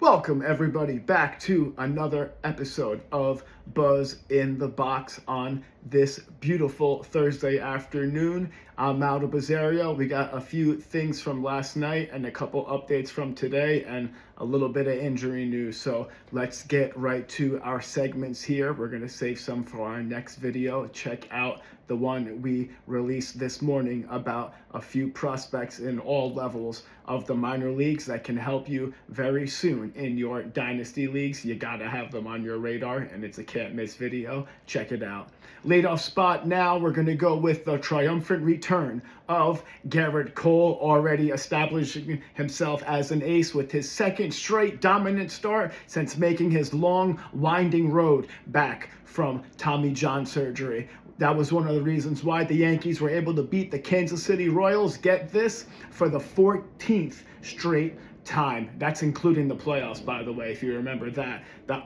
Welcome, everybody, back to another episode of Buzz in the Box on this beautiful Thursday afternoon. I'm Aldo Bazzario. We got a few things from last night and a couple updates from today and a little bit of injury news. So let's get right to our segments here. We're going to save some for our next video. Check out the one we released this morning about a few prospects in all levels of the minor leagues that can help you very soon in your dynasty leagues. You got to have them on your radar, and it's a can't miss video. Check it out. Leadoff spot now, we're going to go with the triumphant return of Gerrit Cole, already establishing himself as an ace with his second straight dominant start since making his long, winding road back from Tommy John surgery. That was one of the reasons why the Yankees were able to beat the Kansas City Royals, get this, for the 14th straight time. That's including the playoffs, by the way, if you remember that.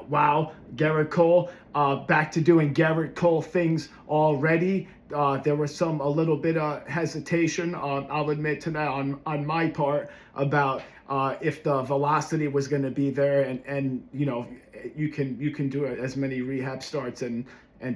Wow, Gerrit Cole, back to doing Gerrit Cole things already. There was a little bit of hesitation, I'll admit to that on my part, about if the velocity was going to be there, and you know, you can do it as many rehab starts and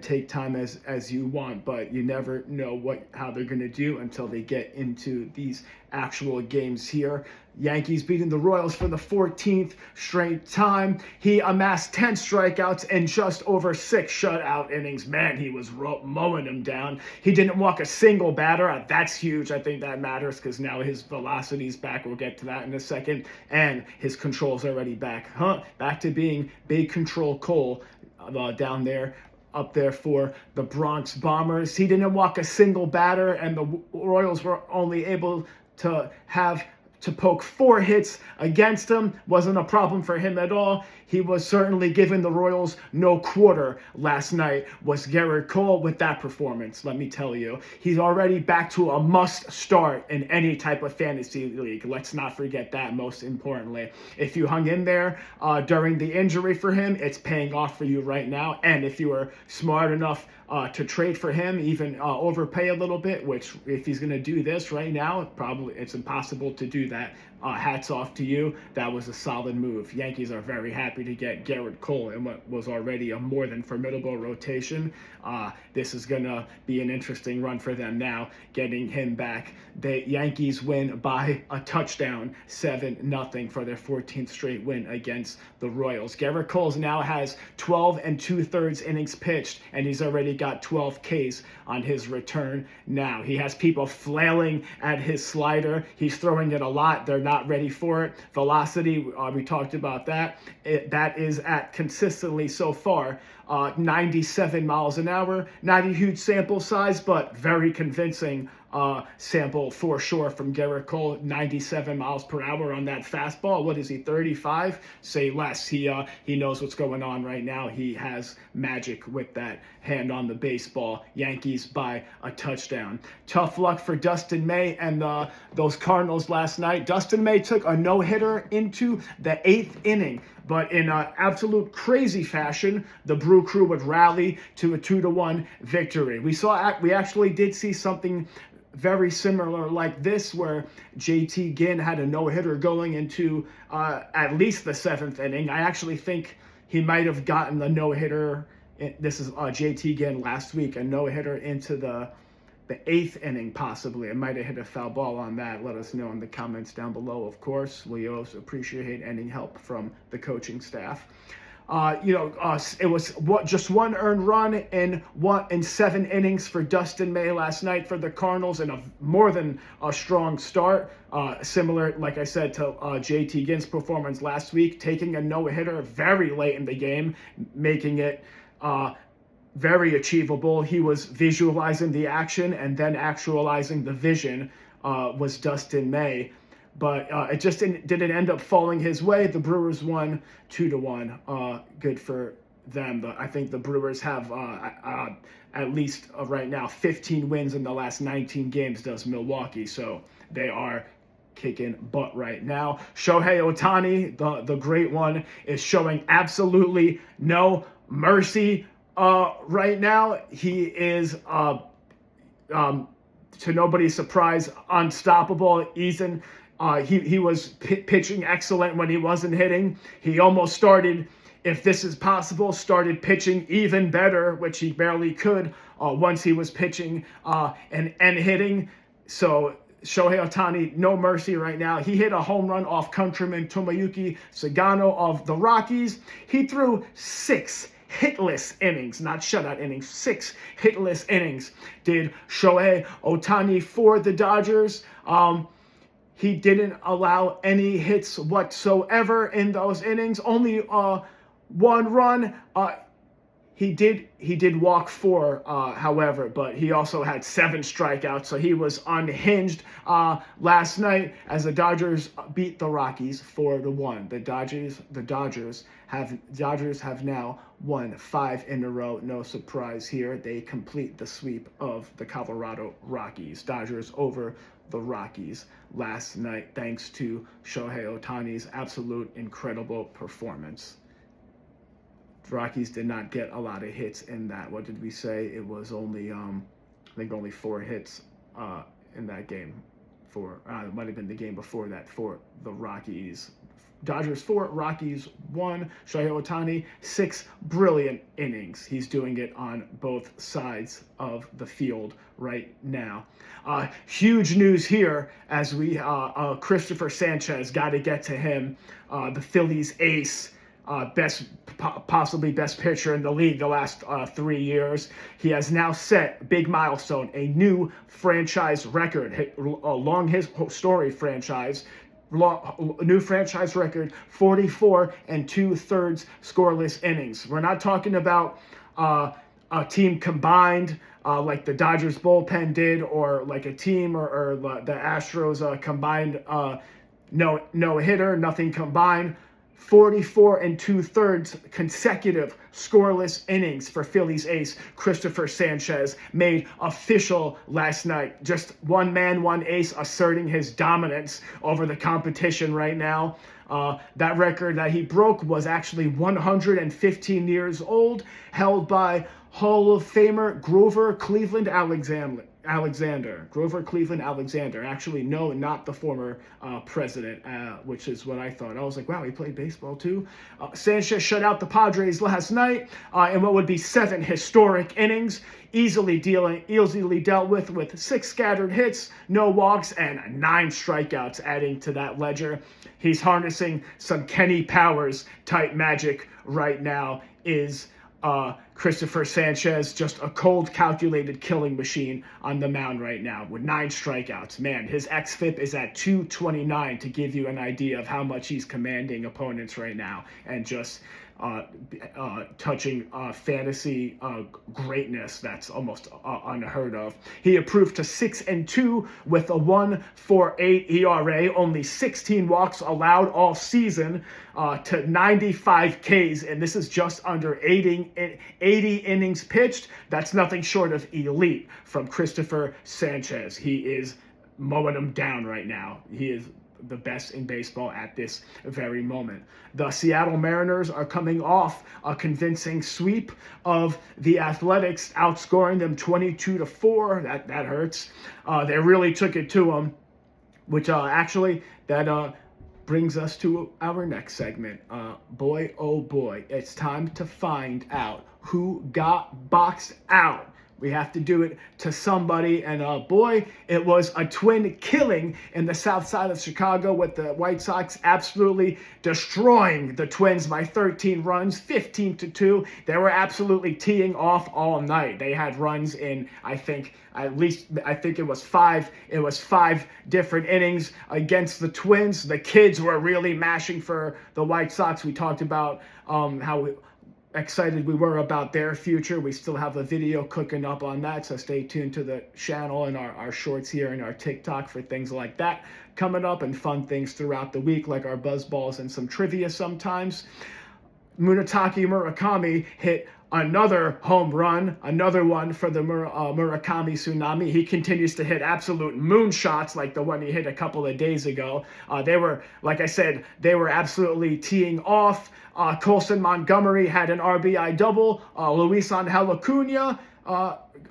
take time as you want, but you never know how they're going to do until they get into these actual games here. Yankees beating the Royals for the 14th straight time. He amassed 10 strikeouts and just over 6 shutout innings. Man, he was mowing them down. He didn't walk a single batter. That's huge. I think that matters because now his velocity's back. We'll get to that in a second. And his control's already back. Back to being big control Cole down there. Up there for the Bronx Bombers. He didn't walk a single batter, and the Royals were only able to poke 4 hits against him. Wasn't a problem for him at all. He was certainly giving the Royals no quarter last night, was Gerrit Cole, with that performance, let me tell you. He's already back to a must start in any type of fantasy league. Let's not forget that, most importantly. If you hung in there during the injury for him, it's paying off for you right now. And if you were smart enough to trade for him, even overpay a little bit, which if he's going to do this right now, probably it's impossible to do that. Hats off to you. That was a solid move. Yankees are very happy to get Gerrit Cole in what was already a more than formidable rotation. This is going to be an interesting run for them now, getting him back. The Yankees win by a touchdown, 7-0 for their 14th straight win against the Royals. Gerrit Cole now has 12 2/3 innings pitched, and he's already got 12 Ks on his return now. He has people flailing at his slider. He's throwing it a lot. They're not ready for it. Velocity, we talked about that. That is at consistently so far 97 miles an hour. Not a huge sample size, but very convincing sample for sure from Gerrit Cole. 97 miles per hour on that fastball. What is he, 35? Say less. He knows what's going on right now. He has magic with that hand on the baseball. Yankees by a touchdown. Tough luck for Dustin May and those Cardinals last night. Dustin May took a no-hitter into the 8th inning, but in absolute crazy fashion, the Brew Crew would rally to a 2-1 victory. We actually did see something very similar like this, where JT Ginn had a no-hitter going into at least the 7th inning. I actually think he might have gotten the no-hitter. This is JT Ginn last week, a no-hitter into the 8th inning, possibly. I might have hit a foul ball on that. Let us know in the comments down below, of course. We also appreciate any help from the coaching staff. It was just one earned run in 7 innings for Dustin May last night for the Cardinals, and a more than a strong start. Similar, like I said, to JT Ginn's performance last week, taking a no-hitter very late in the game, making it very achievable. He was visualizing the action and then actualizing the vision, was Dustin May. But it just didn't end up falling his way. The Brewers won 2-1. Good for them. I think the Brewers have at least right now 15 wins in the last 19 games, does Milwaukee. So they are kicking butt right now. Shohei Ohtani, the great one, is showing absolutely no mercy right now. He is, to nobody's surprise, unstoppable. He was pitching excellent when he wasn't hitting. He almost started, if this is possible, started pitching even better, which he barely could once he was pitching and hitting. So Shohei Ohtani, no mercy right now. He hit a home run off countryman Tomoyuki Sagano of the Rockies. He threw 6 hitless innings, not shutout innings, 6 hitless innings did Shohei Ohtani for the Dodgers. He didn't allow any hits whatsoever in those innings. Only 1 run. He did walk 4, however, but he also had 7 strikeouts, so he was unhinged last night as the Dodgers beat the Rockies 4-1. The Dodgers have now won 5 in a row. No surprise here. They complete the sweep of the Colorado Rockies. Dodgers over the Rockies last night, thanks to Shohei Ohtani's absolute incredible performance. The Rockies did not get a lot of hits in that. What did we say? It was only, I think only 4 hits in that game. It might have been the game before that for the Rockies. Dodgers 4, Rockies 1. Shohei Ohtani, 6 brilliant innings. He's doing it on both sides of the field right now. Huge news here as we Christopher Sanchez, got to get to him. The Phillies ace. Possibly best pitcher in the league the last 3 years. He has now set big milestone, a new franchise record, along his story franchise. New franchise record, 44 2/3 scoreless innings. We're not talking about a team combined like the Dodgers bullpen did, or like a team or the Astros combined no hitter, nothing combined. 44 2/3 consecutive scoreless innings for Phillies ace Christopher Sanchez, made official last night. Just one man, one ace asserting his dominance over the competition right now. That record that he broke was actually 115 years old, held by Hall of Famer Grover Cleveland Alexander. Grover Cleveland Alexander. Actually, no, not the former president, which is what I thought. I was like, wow, he played baseball too. Sanchez shut out the Padres last night in what would be 7 historic innings, easily dealt with 6 scattered hits, no walks, and 9 strikeouts, adding to that ledger. He's harnessing some Kenny Powers type magic right now. Is Christopher Sanchez, just a cold, calculated killing machine on the mound right now with 9 strikeouts. Man, his xFIP is at 229 to give you an idea of how much he's commanding opponents right now, and just touching fantasy greatness that's almost unheard of. He improved to 6-2 with a 1.48 ERA, only 16 walks allowed all season, to 95 Ks, and this is just under 80 innings pitched. That's nothing short of elite from Christopher Sanchez. He is mowing them down right now. He is the best in baseball at this very moment. The Seattle Mariners are coming off a convincing sweep of the Athletics, outscoring them 22-4. That hurts. They really took it to them, which actually that brings us to our next segment. Boy, oh boy, it's time to find out who got boxed out. We have to do it to somebody, and boy, it was a twin killing in the south side of Chicago, with the White Sox absolutely destroying the Twins by 13 runs, 15-2. They were absolutely teeing off all night. They had runs in, I think it was 5. It was 5 different innings against the Twins. The kids were really mashing for the White Sox. We talked about how excited we were about their future. We still have a video cooking up on that, so stay tuned to the channel and our shorts here and our TikTok for things like that coming up, and fun things throughout the week like our buzz balls and some trivia sometimes. Munetake Murakami hit another home run, another one for the Murakami Tsunami. He continues to hit absolute moonshots like the one he hit a couple of days ago. They were, like I said, they were absolutely teeing off. Colson Montgomery had an RBI double. Luis Angel Acuna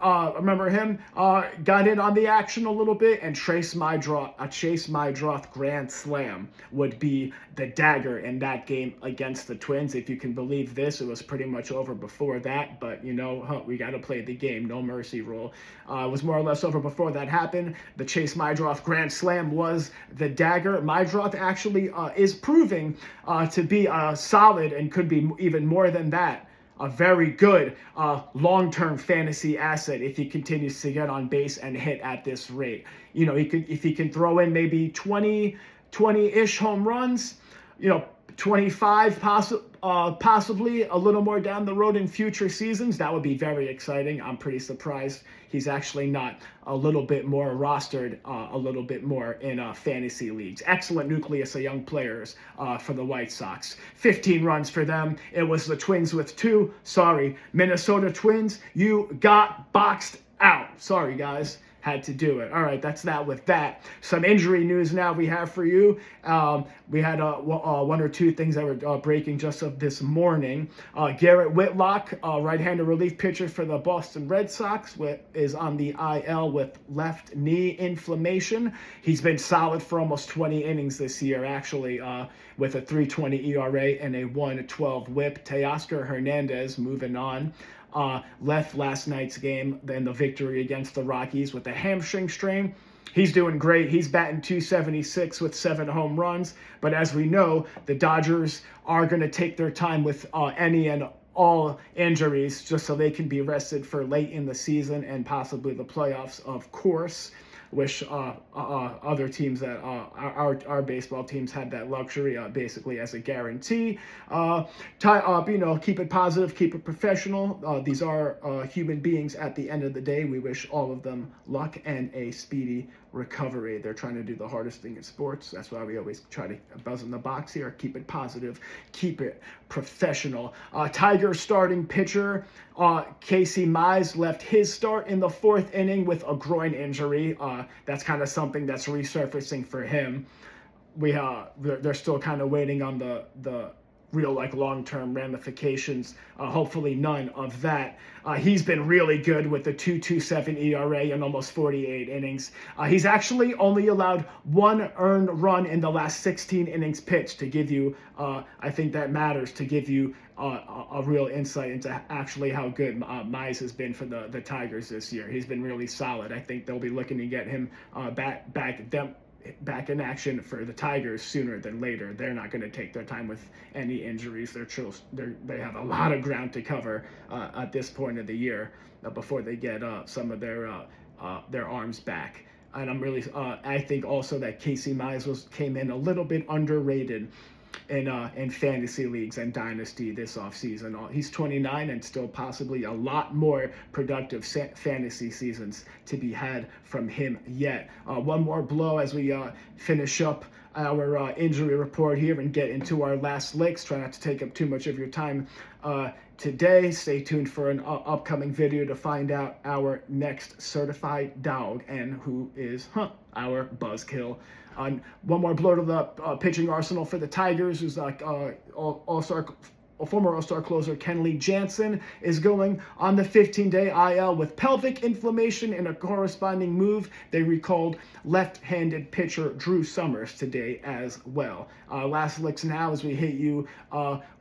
remember him, got in on the action a little bit, and Chase Mydroth grand slam would be the dagger in that game against the Twins. If you can believe this, it was pretty much over before that, but we got to play the game, no mercy rule. It was more or less over before that happened. The Chase Mydroth grand slam was the dagger. Mydroth actually is proving to be solid and could be even more than that. A very good long-term fantasy asset if he continues to get on base and hit at this rate. If he can throw in maybe 20-ish home runs, 25 possibly a little more down the road in future seasons, that would be very exciting. I'm pretty surprised he's actually not a little bit more rostered, a little bit more in fantasy leagues. Excellent nucleus of young players for the White Sox. 15 runs for them. It was the Twins with 2. Sorry, Minnesota Twins, you got boxed out. Sorry, guys. Had to do it. All right, that's that with that. Some injury news now we have for you. We had one or two things that were breaking just of this morning. Garrett Whitlock, right-handed relief pitcher for the Boston Red Sox, is on the IL with left knee inflammation. He's been solid for almost 20 innings this year, actually, with a 3.20 ERA and a 1.12 WHIP. Teoscar Hernandez moving on. Left last night's game, then the victory against the Rockies with a hamstring strain. He's doing great. He's batting .276 with 7 home runs. But as we know, the Dodgers are going to take their time with any and all injuries just so they can be rested for late in the season and possibly the playoffs, of course. Wish other teams that our baseball teams had that luxury basically as a guarantee. Keep it positive, keep it professional. These are human beings at the end of the day. We wish all of them luck and a speedy recovery. They're trying to do the hardest thing in sports. That's why we always try to buzz in the box here. Keep it positive, keep it professional. Tiger starting pitcher Casey Mize left his start in the 4th inning with a groin injury. That's kind of something that's resurfacing for him. They're still kind of waiting on the real long-term ramifications. Hopefully none of that. He's been really good with the 2.27 ERA in almost 48 innings. He's actually only allowed 1 earned run in the last 16 innings pitched, to give you, I think that matters, to give you a real insight into actually how good Mize has been for the Tigers this year. He's been really solid. I think they'll be looking to get him back in action for the Tigers sooner than later. They're not going to take their time with any injuries. They have a lot of ground to cover at this point of the year before they get some of their arms back. And I think also that Casey Mize came in a little bit underrated in fantasy leagues and dynasty this offseason. He's 29 and still possibly a lot more productive fantasy seasons to be had from him yet. One more blow as we finish up our injury report here and get into our last licks. Try not to take up too much of your time today. Stay tuned for an upcoming video to find out our next certified dog and who is our buzzkill. One more blow to the pitching arsenal for the Tigers, who's former All-Star closer Kenley Jansen is going on the 15-day IL with pelvic inflammation. In a corresponding move, they recalled left-handed pitcher Drew Summers today as well. Last licks now as we hit you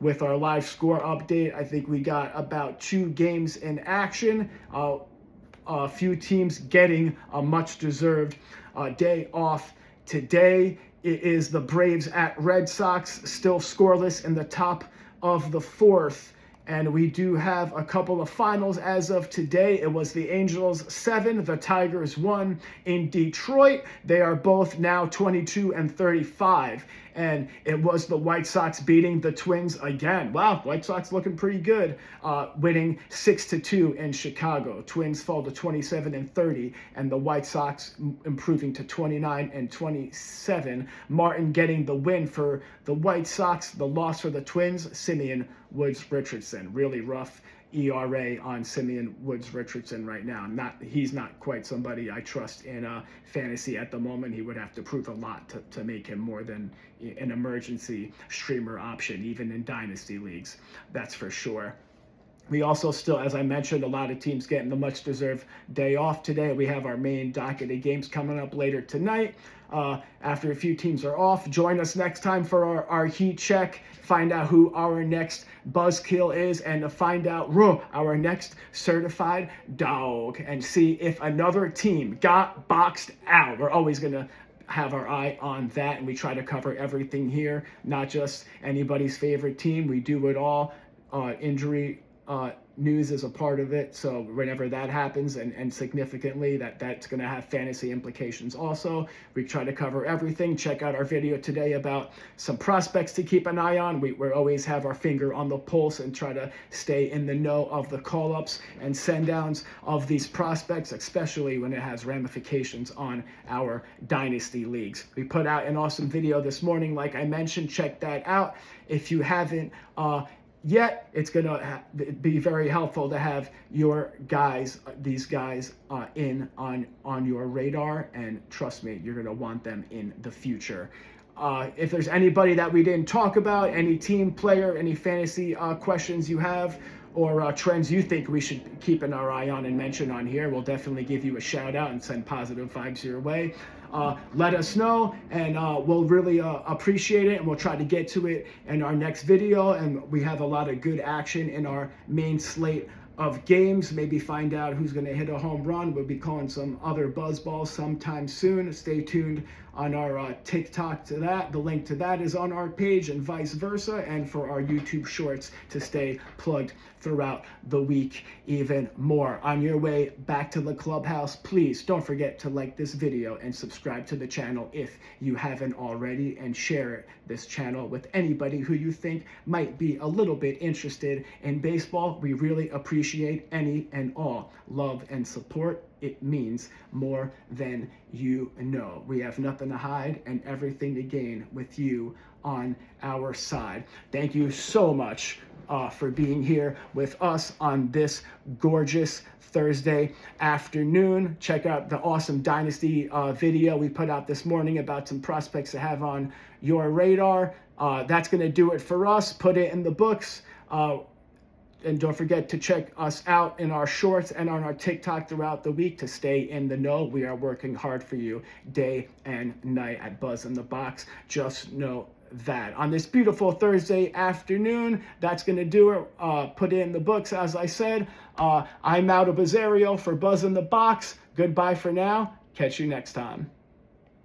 with our live score update. I think we got about 2 games in action. A few teams getting a much-deserved day off today. It is the Braves at Red Sox, still scoreless in the top of the 4th. And we do have a couple of finals as of today. It was the Angels 7, the Tigers 1 in Detroit. They are both now 22 and 35. And it was the White Sox beating the Twins again. Wow, White Sox looking pretty good, winning 6-2 in Chicago. Twins fall to 27 and 30, and the White Sox improving to 29 and 27. Martin getting the win for the White Sox. The loss for the Twins, Simeon Woods Richardson. Really rough ERA on Simeon Woods Richardson right now. He's not quite somebody I trust in fantasy at the moment. He would have to prove a lot to make him more than an emergency streamer option, even in dynasty leagues. That's for sure. We also still, as I mentioned, a lot of teams getting the much-deserved day off today. We have our main docket of games coming up later tonight. After a few teams are off, join us next time for our heat check. Find out who our next buzzkill is, and to find out our next certified dog, and see if another team got boxed out. We're always going to have our eye on that, and we try to cover everything here, not just anybody's favorite team. We do it all. Injury news is a part of it, so whenever that happens, and significantly that's going to have fantasy implications also. We try to cover everything. Check out our video today about some prospects to keep an eye on. We always have our finger on the pulse and try to stay in the know of the call-ups and send-downs of these prospects, especially when it has ramifications on our dynasty leagues. We put out an awesome video this morning, like I mentioned. Check that out if you haven't yet. It's going to be very helpful to have your guys, these guys in on your radar, and trust me, you're going to want them in the future. If there's anybody that we didn't talk about, any team, player, any fantasy questions you have, or trends you think we should keep our eye on and mention on here, we'll definitely give you a shout out and send positive vibes your way. Let us know, and we'll really appreciate it, and we'll try to get to it in our next video. And we have a lot of good action in our main slate of games. Maybe find out who's going to hit a home run. We'll be calling some other buzz balls sometime soon. Stay tuned on our TikTok to that. The link to that is on our page, and vice versa, and for our YouTube shorts to stay plugged throughout the week even more. On your way back to the clubhouse, please don't forget to like this video and subscribe to the channel if you haven't already, and share this channel with anybody who you think might be a little bit interested in baseball. We really appreciate any and all love and support. It means more than you know. We have nothing to hide and everything to gain with you on our side. Thank you so much for being here with us on this gorgeous Thursday afternoon. Check out the awesome Dynasty video we put out this morning about some prospects to have on your radar. That's going to do it for us. Put it in the books. And don't forget to check us out in our shorts and on our TikTok throughout the week to stay in the know. We are working hard for you day and night at Buzz in the Box. Just know that. On this beautiful Thursday afternoon, that's going to do it. Put it in the books, as I said. I'm out of Bizarro for Buzz in the Box. Goodbye for now. Catch you next time.